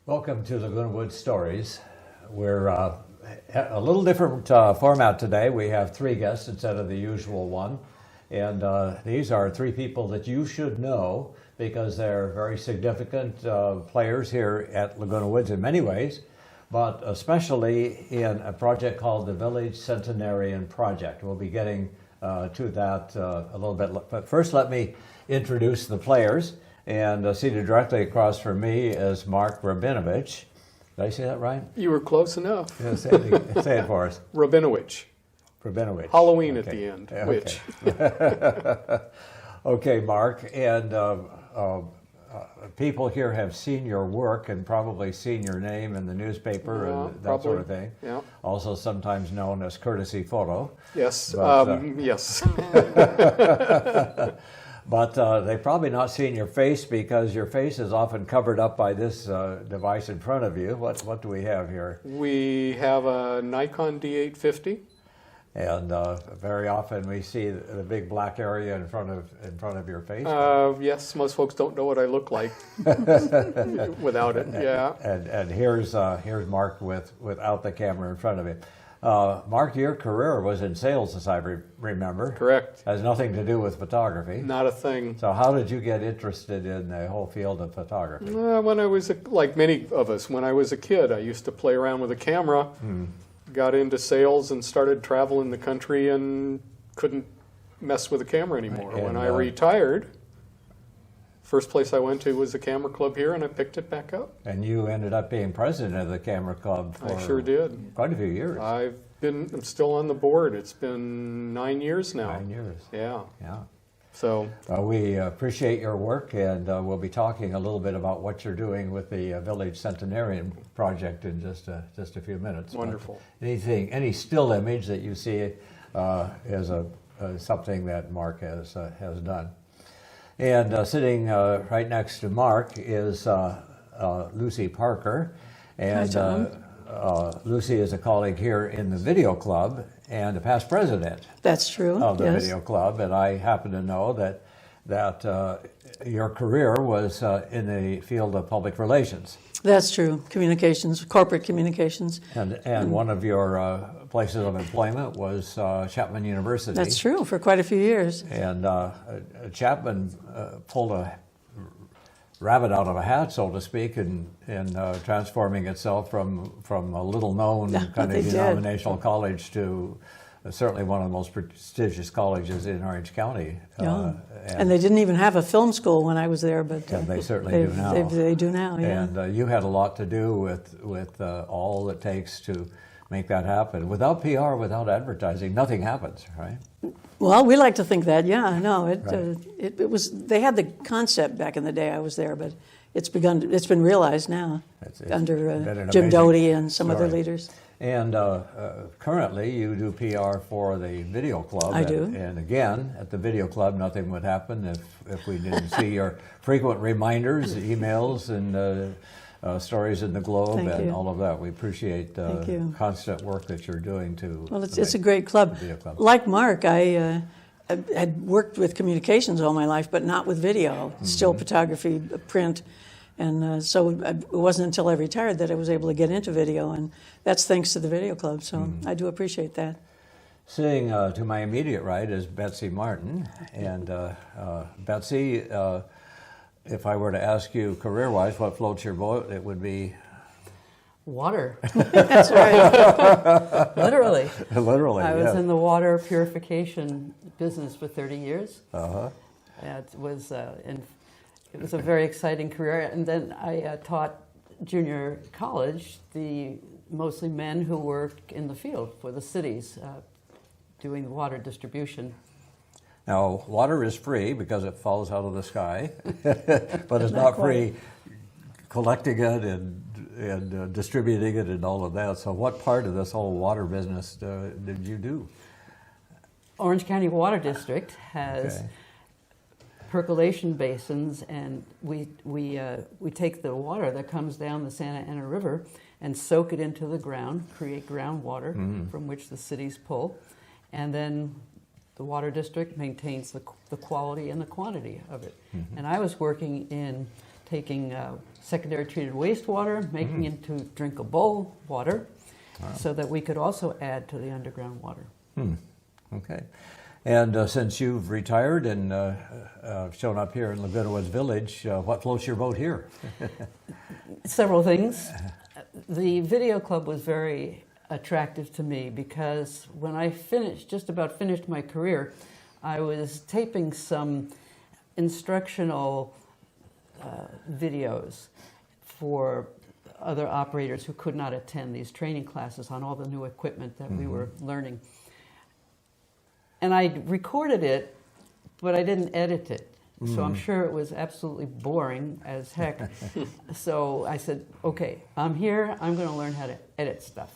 Welcome to Laguna Woods Stories. We're a little different format today. We have three guests instead of the usual one. And these are three people that you should know because they're very significant players here at Laguna Woods in many ways, but especially in a project called the Village Centenarian Project. We'll be getting to that a little bit. But first, let me introduce the players. And seated directly across from me is Mark Rabinovich. Did I say that right? You were close enough. Yeah, say it for us. Rabinovich. Rabinovich. Halloween okay. At the end. Okay. Which? Okay, Mark. And people here have seen your work and probably seen your name in the newspaper and that probably. sort of thing. Yeah. Also sometimes known as courtesy photo. Yes. But, yes. But they've probably not seen your face because your face is often covered up by this device in front of you. What do we have here? We have a Nikon D850. And very often we see the big black area in front of your face. Yes, most folks don't know what I look like without it. Yeah. And here's Mark without the camera in front of him. Mark, your career was in sales, as I remember. Correct. Has nothing to do with photography. Not a thing. So how did you get interested in the whole field of photography? When I was, like many of us, when I was a kid, I used to play around with a camera, got into sales and started traveling the country and couldn't mess with a camera anymore. And, when I retired, first place I went to was the camera club here, and I picked it back up. And you ended up being president of the camera club for I sure did. Quite a few years. I'm still on the board. It's been 9 years now. 9 years. Yeah. Yeah. So we appreciate your work, and we'll be talking a little bit about what you're doing with the Village Centenarian Project in just a few minutes. Wonderful. But any still image that you see is something that Mark has done. And sitting right next to Mark is Lucy Parker. And Lucy is a colleague here in the video club and a past president. That's true. Of the yes. video club. And I happen to know that your career was in the field of public relations. That's true. Communications, corporate communications. And one of your places of employment was Chapman University. That's true, for quite a few years. And Chapman pulled a rabbit out of a hat, so to speak, in transforming itself from a little-known kind of denominational college to certainly one of the most prestigious colleges in Orange County. And they didn't even have a film school when I was there, but they certainly do now. They do now, yeah. And you had a lot to do with all it takes to make that happen. Without PR, without advertising, nothing happens, right? Well, we like to think that, yeah. No, Right. it was. They had the concept back in the day I was there, but it's been realized now It's under Jim Doty and some other leaders. And currently, you do PR for the video club. I do. And again, at the video club, nothing would happen if we didn't see your frequent reminders, emails, and stories in the Globe, Thank and you. all of that. We appreciate the constant work that you're doing to. Well, it's a great club. Like Mark, I had worked with communications all my life, but not with video. Still photography, print. And so it wasn't until I retired that I was able to get into video, and that's thanks to the video club. So I do appreciate that. Sitting to my immediate right is Betsy Martin. And Betsy, if I were to ask you career-wise what floats your boat, it would be... Water. That's right. Literally. Literally, I was in the water purification business for 30 years. Uh-huh. It was a very exciting career. And then I taught junior college, mostly men who work in the field for the cities, doing the water distribution. Now, water is free because it falls out of the sky, but it's not free collecting it and distributing it and all of that. So what part of this whole water business did you do? Orange County Water District has percolation basins, and we take the water that comes down the Santa Ana River and soak it into the ground, create groundwater from which the cities pull, and then the water district maintains the quality and the quantity of it. And I was working in taking secondary treated wastewater, making it into drinkable water, so that we could also add to the underground water. Okay. And since you've retired and shown up here in Laguna Woods Village, what floats your boat here? Several things. The video club was very attractive to me because when I just about finished my career, I was taping some instructional videos for other operators who could not attend these training classes on all the new equipment that we were learning. And I recorded it, but I didn't edit it. So I'm sure it was absolutely boring as heck. So I said, okay, I'm here, I'm going to learn how to edit stuff.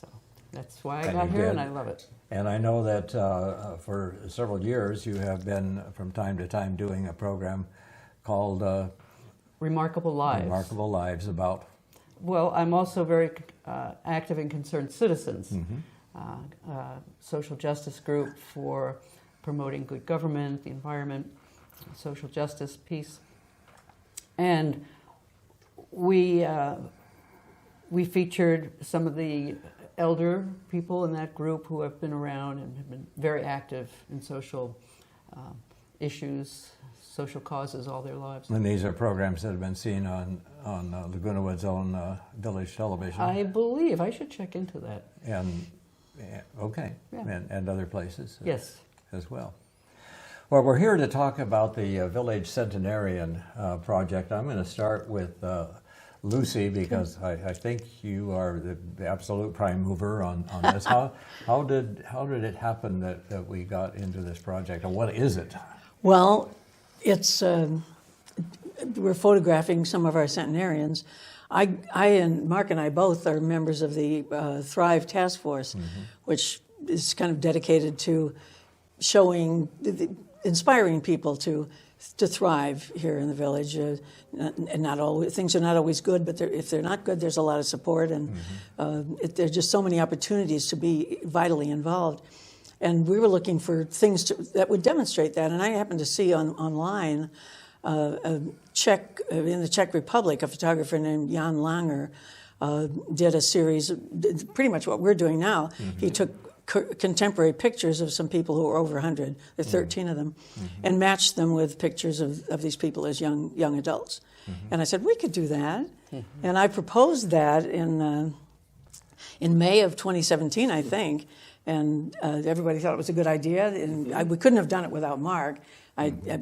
So that's why I got here, and I love it. And I know that for several years you have been, from time to time, doing a program called Remarkable Lives. Remarkable Lives about... Well, I'm also very active in Concerned Citizens, social justice group for promoting good government, the environment, social justice, peace. And we featured some of the elder people in that group who have been around and have been very active in social issues, social causes all their lives. And these are programs that have been seen on Laguna Woods' own village television. I believe. I should check into that. And, okay, Yeah. and other places Yes. as well. Well, we're here to talk about the Village Centenarian project. I'm going to start with Lucy because I think you are the absolute prime mover on this. How did it happen that we got into this project, or what is it? Well, it's we're photographing some of our centenarians. I and Mark and I both are members of the Thrive Task Force, which is kind of dedicated to showing, inspiring people to thrive here in the village. And not always, things are not always good, but if they're not good, there's a lot of support, and there's just so many opportunities to be vitally involved. And we were looking for things that would demonstrate that. And I happened to see online in the Czech Republic, a photographer named Jan Langer did a series, pretty much what we're doing now. He took contemporary pictures of some people who were over 100, there are 13 of them, and matched them with pictures of these people as young adults. And I said, we could do that. And I proposed that in May of 2017, I think. And everybody thought it was a good idea, and we couldn't have done it without Mark,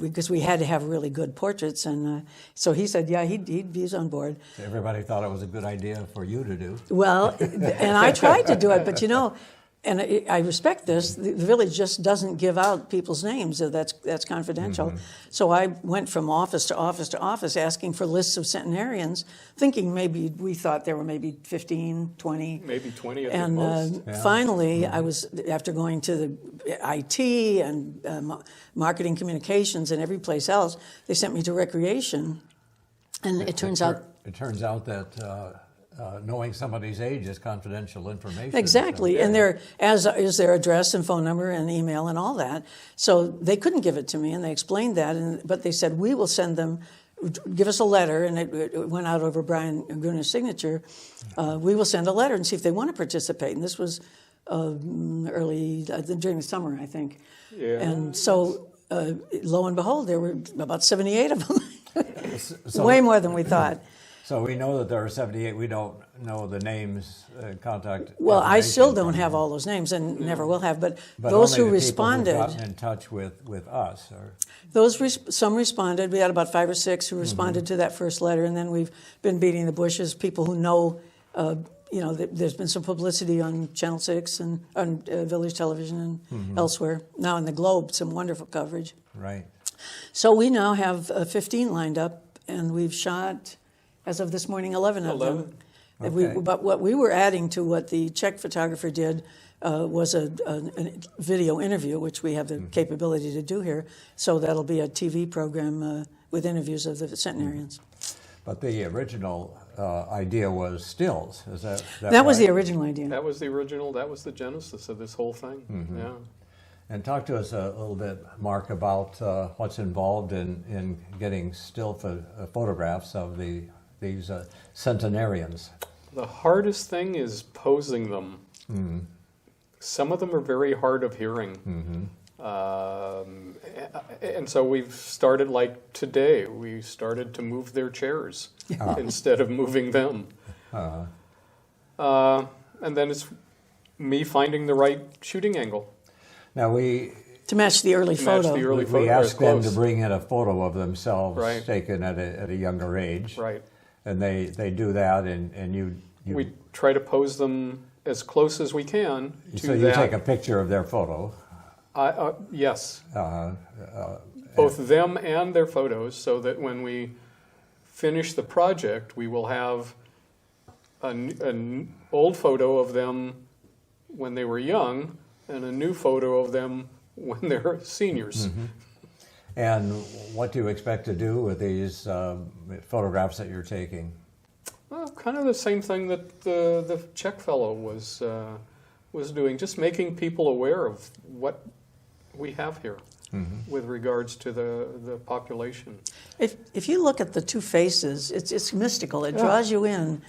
because we had to have really good portraits. And so he said, yeah, he's on board. Everybody thought it was a good idea for you to do. Well, and I tried to do it, but and I respect this. The village just doesn't give out people's names. That's confidential. So I went from office to office to office asking for lists of centenarians, thinking we thought there were maybe 15, 20. Maybe 20 at the And most. finally, I was, after going to the IT and marketing communications and every place else, they sent me to recreation. And it turns out... It turns out that... knowing somebody's age is confidential information. Exactly, So, and as is their address and phone number and email and all that. So they couldn't give it to me, and they explained that. But they said, we will send them, give us a letter, and it went out over Brian Gruner's signature. We will send a letter and see if they want to participate. And this was early, during the summer, I think. Yeah. And so, lo and behold, there were about 78 of them. So- Way more than we thought. So we know that there are 78. We don't know the names, contact. Well, I still information don't from have them. all those names and never will have, but But those only who the responded, people who've gotten in touch with us. Or, some responded. We had about 5 or 6 who responded to that first letter, and then we've been beating the bushes. People who know, there's been some publicity on Channel 6 and on Village Television and elsewhere. Now in the Globe, some wonderful coverage. right. So we now have 15 lined up, and we've shot, as of this morning, 11 of them. 11. Okay. But what we were adding to what the Czech photographer did was a video interview, which we have the capability to do here. So that'll be a TV program with interviews of the centenarians. But the original idea was stills. Is that That was right? the original idea. That was the original, that was the genesis of this whole thing. Yeah. And talk to us a little bit, Mark, about what's involved in getting still photographs of these centenarians. The hardest thing is posing them. Some of them are very hard of hearing. And so we've started, like today, we started to move their chairs instead of moving them. And then it's me finding the right shooting angle. Now to match the early photo. we asked them to bring in a photo of themselves Right. taken at a younger age. Right. And they do that, and you We try to pose them as close as we can to so you that. take a picture of their photo. Yes. Both them and their photos, so that when we finish the project, we will have an old photo of them when they were young and a new photo of them when they're seniors. And what do you expect to do with these photographs that you're taking? Well, kind of the same thing that the Czech fellow was doing, just making people aware of what we have here with regards to the population. If you look at the two faces, it's mystical. It draws you in.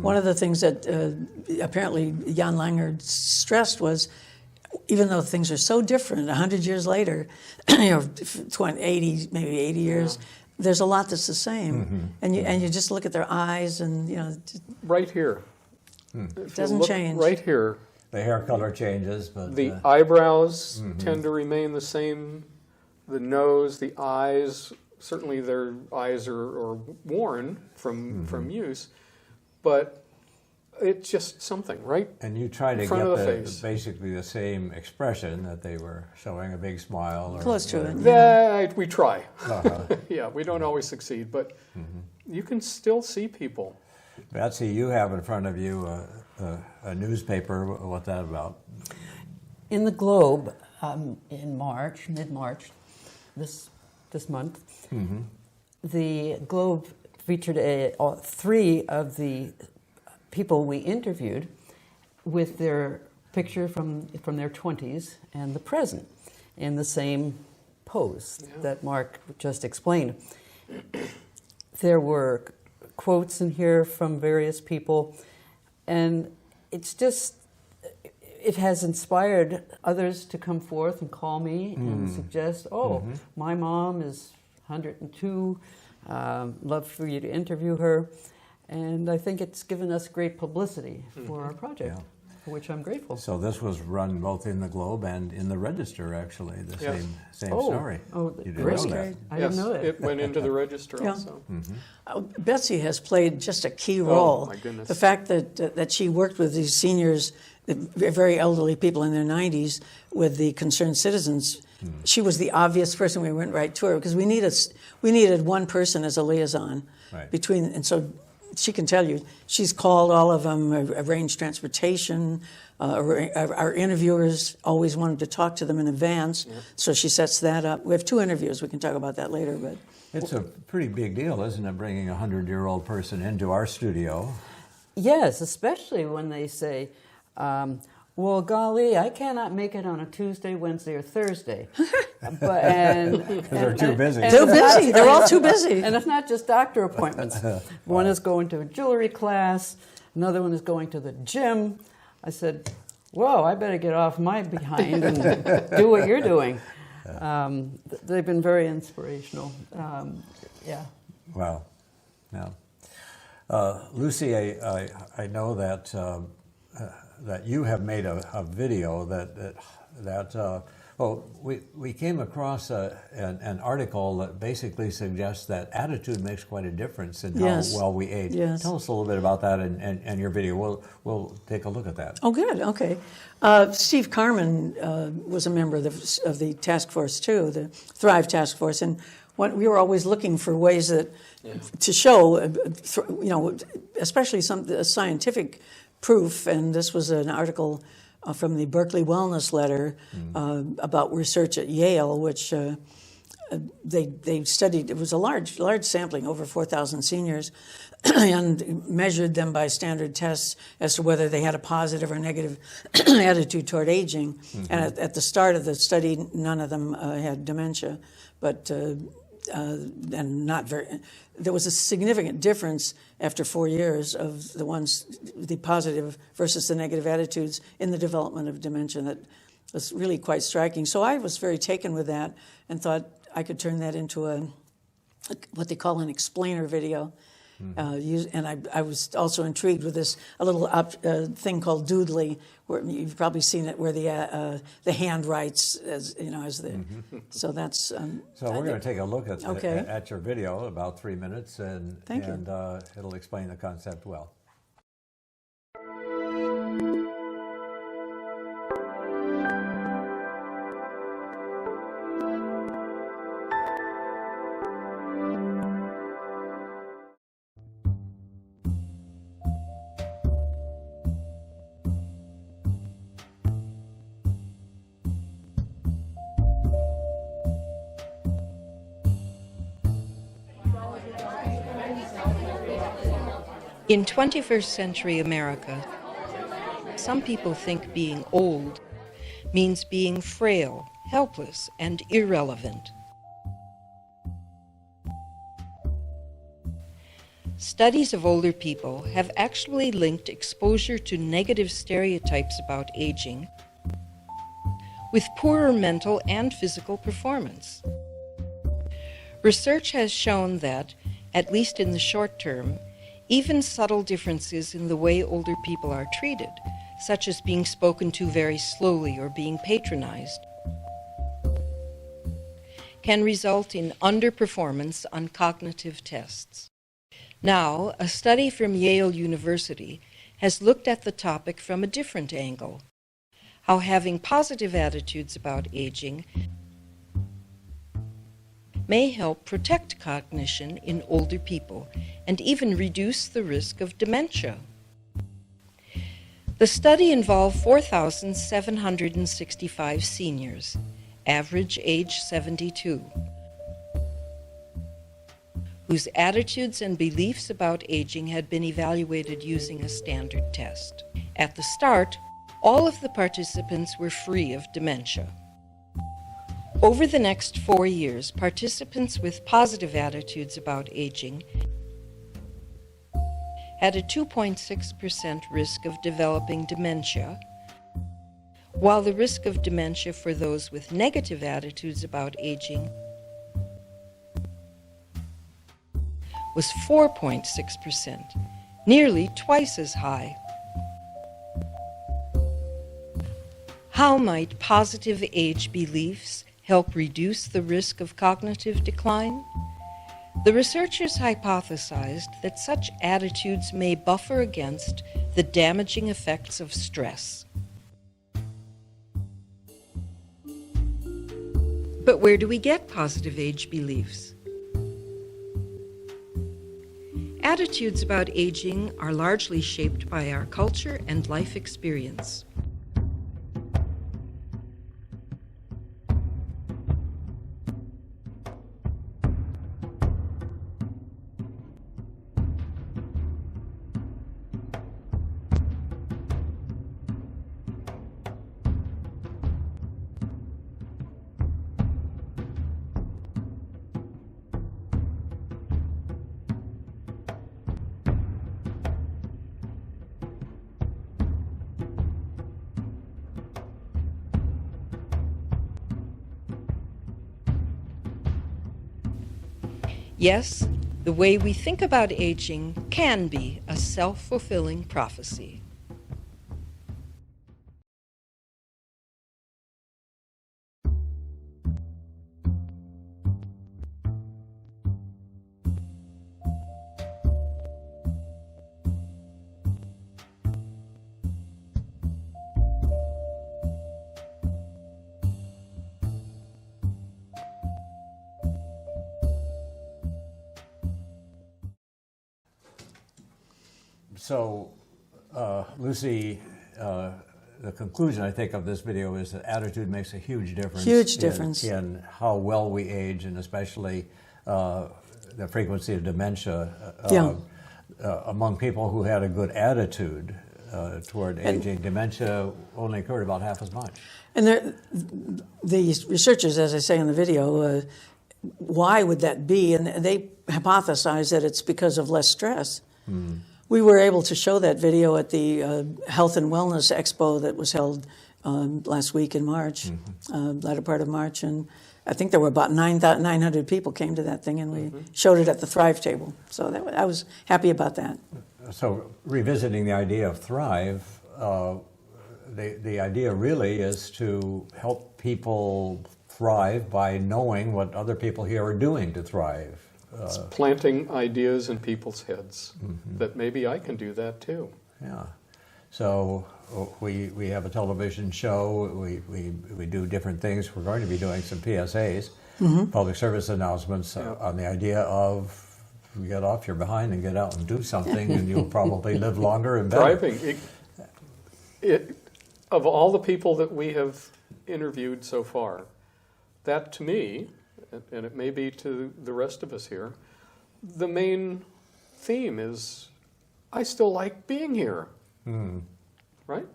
One of the things that apparently Jan Langer stressed was, even though things are so different, 100 years later, 80, maybe 80 years, there's a lot that's the same. And you just look at their eyes, and Right here. it doesn't change. Right here. The hair color changes, but The eyebrows tend to remain the same. The nose, the eyes, certainly their eyes are worn from use, but it's just something, right? and you try to front get of the face. basically the same expression that they were showing, a big smile. Or, Close to it. That we try. Yeah, we don't always succeed, but you can still see people. Betsy, you have in front of you a newspaper. What's that about? In the Globe, in March, mid-March, this month, the Globe featured three of the people we interviewed with their picture from their 20s and the present in the same pose that Mark just explained. There were quotes in here from various people, and it has inspired others to come forth and call me and suggest, my mom is 102, love for you to interview her. And I think it's given us great publicity for our project, for which I'm grateful. So this was run both in the Globe and in the Register, actually, the same story. Oh, You didn't great. know that. I didn't know that. It went into the register Yeah. also. Betsy has played just a key role. my goodness. The fact that she worked with these seniors, very elderly people in their 90s, with the concerned citizens. She was the obvious person. We went right to her because we needed one person as a liaison between, and so she can tell you, she's called all of them, arranged transportation. Our interviewers always wanted to talk to them in advance, so she sets that up. We have 2 interviews. We can talk about that later. But It's a pretty big deal, isn't it, bringing a 100-year-old person into our studio? Yes, especially when they say, well, golly, I cannot make it on a Tuesday, Wednesday, or Thursday. Because they're too busy. too busy. They're all too busy. And it's not just doctor appointments. One is going to a jewelry class. Another one is going to the gym. I said, whoa, I better get off my behind and do what you're doing. They've been very inspirational. Yeah. Wow. Yeah. Lucy, I know that that you have made a video we came across an article that basically suggests that attitude makes quite a difference in how well we age. Yes. Tell us a little bit about that and your video. We'll take a look at that. Oh, good. Okay. Steve Carmen was a member of the task force too, the Thrive Task Force, and we were always looking for ways to show, especially some scientific proof. And this was an article from the Berkeley Wellness Letter about research at Yale, which they studied. It was a large sampling, over 4,000 seniors, and measured them by standard tests as to whether they had a positive or negative attitude toward aging. Mm-hmm. And at the start of the study, none of them had dementia, but and not very. There was a significant difference after 4 years of the positive versus the negative attitudes in the development of dementia. That was really quite striking. So I was very taken with that and thought I could turn that into what they call an explainer video. Mm-hmm. And I was also intrigued with a little thing called Doodly, where you've probably seen it, where the hand writes as the. Mm-hmm. So that's. So we're going to take a look at your video, about 3 minutes, and it'll explain the concept well. In 21st century America, some people think being old means being frail, helpless, and irrelevant. Studies of older people have actually linked exposure to negative stereotypes about aging with poorer mental and physical performance. Research has shown that, at least in the short term, even subtle differences in the way older people are treated, such as being spoken to very slowly or being patronized, can result in underperformance on cognitive tests. Now, a study from Yale University has looked at the topic from a different angle: how having positive attitudes about aging may help protect cognition in older people and even reduce the risk of dementia. The study involved 4,765 seniors, average age 72, whose attitudes and beliefs about aging had been evaluated using a standard test. At the start, all of the participants were free of dementia. Over the next 4 years, participants with positive attitudes about aging had a 2.6% risk of developing dementia, while the risk of dementia for those with negative attitudes about aging was 4.6%, nearly twice as high. How might positive age beliefs help reduce the risk of cognitive decline? The researchers hypothesized that such attitudes may buffer against the damaging effects of stress. But where do we get positive age beliefs? Attitudes about aging are largely shaped by our culture and life experience. Yes, the way we think about aging can be a self-fulfilling prophecy. So, Lucy, the conclusion, I think, of this video is that attitude makes a huge difference. Huge difference. In how well we age, and especially the frequency of dementia. Yeah. among people who had a good attitude toward aging, dementia only occurred about half as much. And the researchers, as I say in the video, why would that be? And they hypothesize that it's because of less stress. We were able to show that video at the Health and Wellness Expo that was held last week in March, latter part of March, and I think there were about 900 people came to that thing, and we showed it at the Thrive table. So I was happy about that. So revisiting the idea of Thrive, the idea really is to help people thrive by knowing what other people here are doing to thrive. It's planting ideas in people's heads that maybe I can do that too. Yeah. So we have a television show. We do different things. We're going to be doing some PSAs, public service announcements, on the idea of get off your behind and get out and do something, and you'll probably live longer and better. Thriving. Of all the people that we have interviewed so far, that to me, and it may be to the rest of us here, the main theme is I still like being here. Right?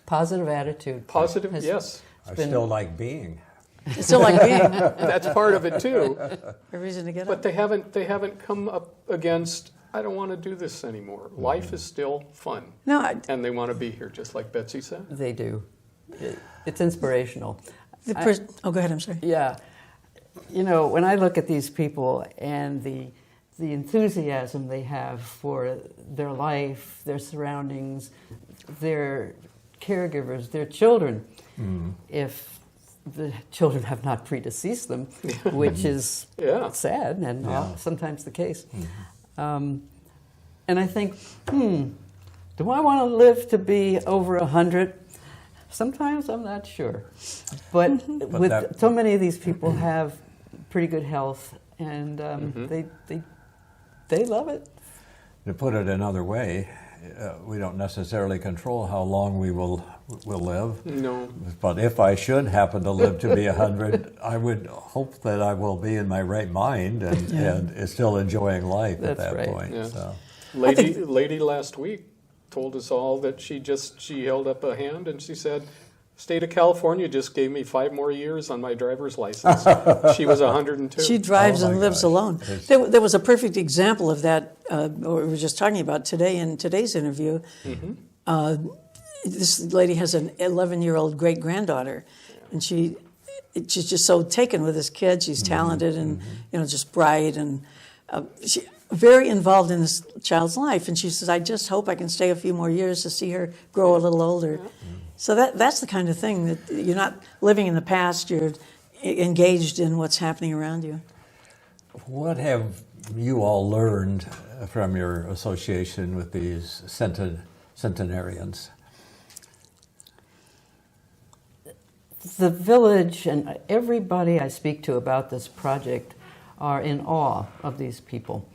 Positive attitude. Positive, yes. I still like being. It's still like being That's part of it too. a reason to get But up. they haven't come up against, I don't want to do this anymore. Life is still fun. No, And they want to be here, just like Betsy said. They do. It's inspirational. go ahead, I'm sorry. Yeah. You know, when I look at these people and the enthusiasm they have for their life, their surroundings, their caregivers, their children, if the children have not predeceased them, which is sad and sometimes the case. And I think, do I want to live to be over 100? Sometimes I'm not sure. But so many of these people have pretty good health, and they love it. To put it another way, we don't necessarily control how long we will live. No. But if I should happen to live to be 100, I would hope that I will be in my right mind and still enjoying life at that point. Yeah. So. Lady last week told us all that she held up a hand and she said, State of California just gave me 5 more years on my driver's license. She was 102. She drives Oh and my lives gosh. alone. There was a perfect example of that, what we were just talking about today in today's interview. This lady has an 11-year-old great-granddaughter, and she's just so taken with this kid. She's talented and just bright, and she very involved in this child's life. And she says, I just hope I can stay a few more years to see her grow a little older. So that's the kind of thing that you're not living in the past, you're engaged in what's happening around you. What have you all learned from your association with these centenarians? The village and everybody I speak to about this project are in awe of these people.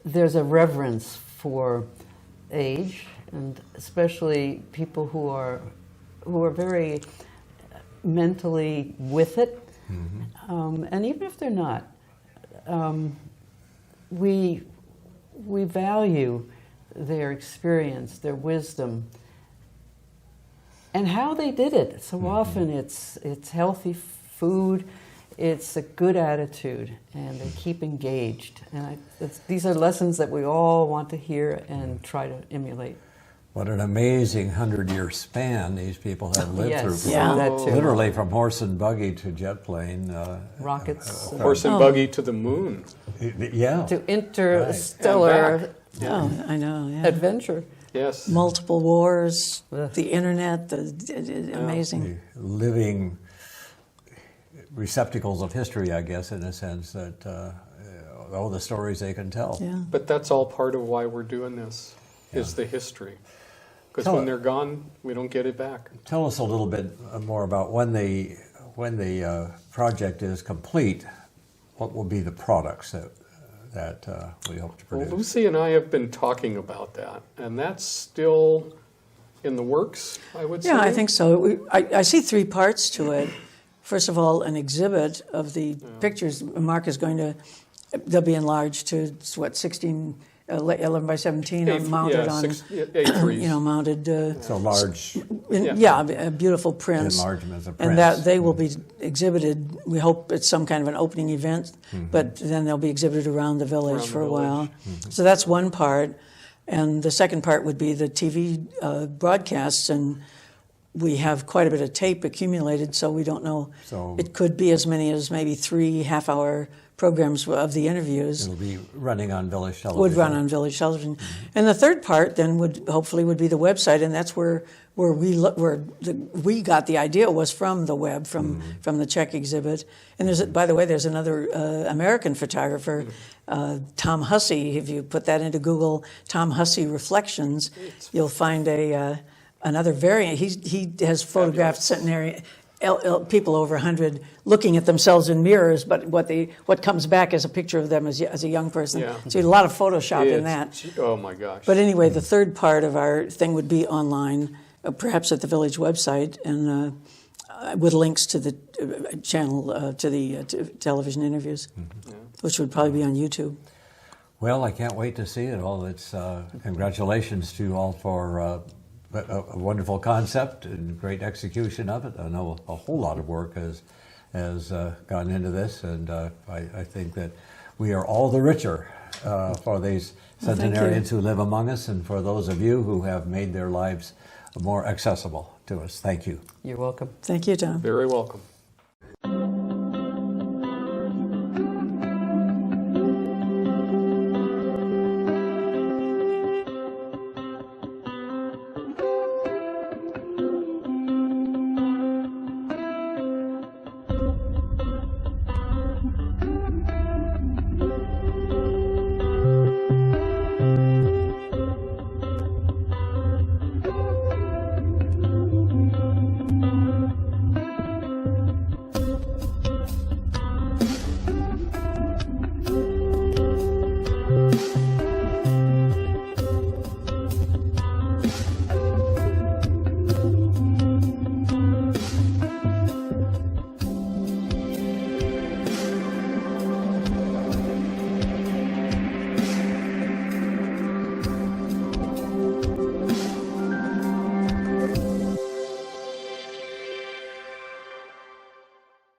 There's a reverence for age, and especially people who are very mentally with it, and even if they're not, we value their experience, their wisdom, and how they did it. So often it's healthy food, it's a good attitude, and they keep engaged. And these are lessons that we all want to hear and try to emulate. What an amazing 100-year span these people have lived through. Yeah. That too. Literally from horse and buggy to jet plane. Rockets. Horse and buggy to the moon. Yeah. To interstellar Oh, I know, yeah. adventure. Yes. Multiple wars, Ugh. the internet, amazing. The living receptacles of history, I guess, in a sense, that all the stories they can tell. Yeah. But that's all part of why we're doing this, is the history. Because Tell when it. they're gone, we don't get it back. Tell us a little bit more about when the project is complete, what will be the products that we hope to Well, produce? Lucy and I have been talking about that, and that's still in the works, I would say. Yeah, I think so. I see 3 parts to it. First of all, an exhibit of the pictures. Mark is going to, they'll be enlarged to, 16 11 by 17, mounted on, 8.3s. mounted. So large A beautiful prints. enlargements of And prints. that they will be exhibited, we hope it's some kind of an opening event, but then they'll be exhibited around the village Around for the a while. village. So that's one part. And the second part would be the TV broadcasts, and we have quite a bit of tape accumulated, so we don't know. So- it could be as many as maybe 3 half-hour programs of the interviews. It'll be running on village television. Would run on village television, and the third part then would hopefully would be the website, and that's where we got the idea was from the web, from the Czech exhibit. And by the way, there's another American photographer, Tom Hussey. If you put that into Google, Tom Hussey Reflections, you'll find another variant. He has photographed centenary. People over 100 looking at themselves in mirrors, but what comes back is a picture of them as a young person. Yeah. So a lot of Photoshop in that. Oh my gosh. But anyway, the third part of our thing would be online, perhaps at the village website, and with links to the channel, to the television interviews, which would probably be on YouTube. Well, I can't wait to see it all. It's congratulations to you all for a wonderful concept and great execution of it. I know a whole lot of work has gone into this, and I think that we are all the richer for these centenarians who live among us, and for those of you who have made their lives more accessible to us. Thank you. You're welcome. Thank you, Tom. Very welcome.